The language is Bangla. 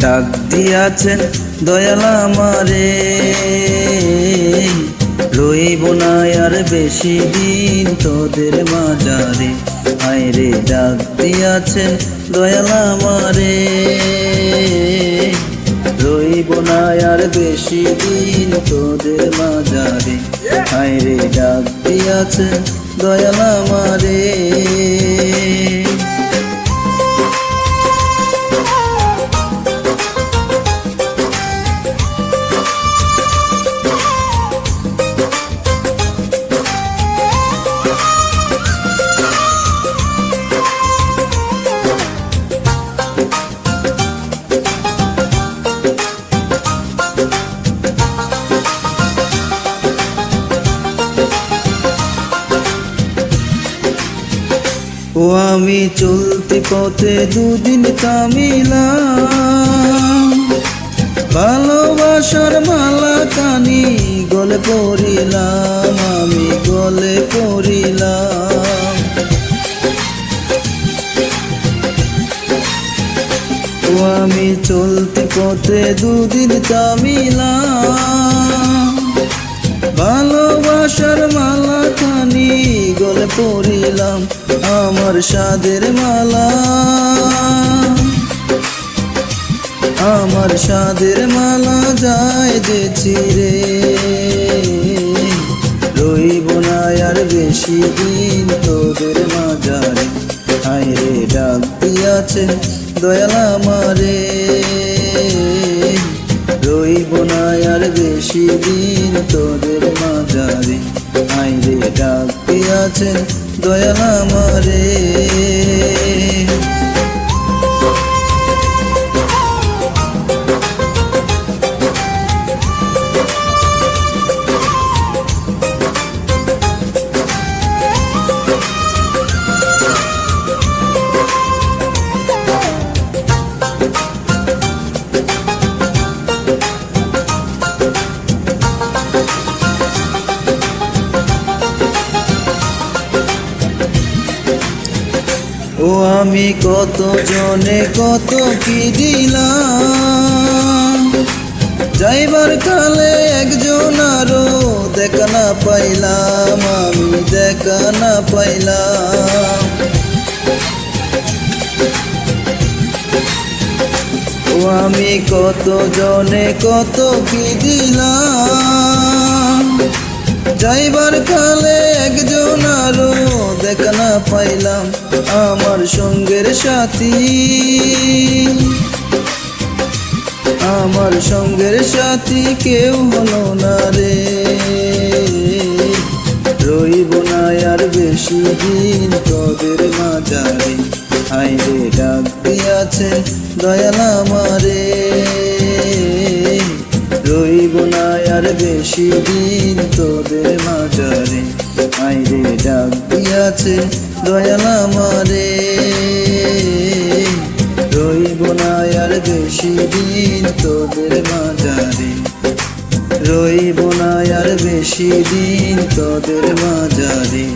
ডাক দিয়াছেন দয়াল আমারে, রইব না আর বেশি দিন তোদের মাঝারে। আইরে ডাক দিয়াছেন দয়াল আমারে, রইব না আর বেশি দিন তোদের মাঝারে। আইরে ডাক দিয়াছেন দয়াল আমারে। ও আমি চলতি পথে দুদিন কামিলাম, ভালোবাসার মালা কানি গলে পড়িলাম, আমি গলে পড়িলাম। ও আমি চলতি পথে দুদিন কামিলাম, ভালোবাসার মালা খানি গলে পড়িলাম। আমার সাদের মালা, আমার সাদের মালা যায় যে ছিঁড়ে, রইব না আর বেশি দিন তোদের মাঝারে। আইরে ডাক দিয়াছেন দয়াল আমারে, রইব না আর বেশি দিন তোদের মাঝারে। আইরে ডাক দিয়াছেন দয়াল আমারে। ও আমি কত জনে কত কি দিলাম, যাইবার কালে একজন আরো দেখা না পাইলাম, আমি দেখা না পাইলাম। ও আমি কত জনে কত কি দিলাম, যাইবার কালে একজন আরো দেখা না পাইলাম। আমার সঙ্গের সাথী, আমার সঙ্গের সাথী কেউ হলো না রে, রইব না আর বেশি দিন তোদের মাঝারে। আইরে ডাক দিয়াছেন দয়াল আমারে, রইব না আর বেশি দিন তোদের মাঝারে। আইরে ডাক দিয়াছেন দয়াল আমারে, রইব না আর বেশি দিন তোদের মাঝারে, রইব না আর বেশি দিন তোদের মাঝারে।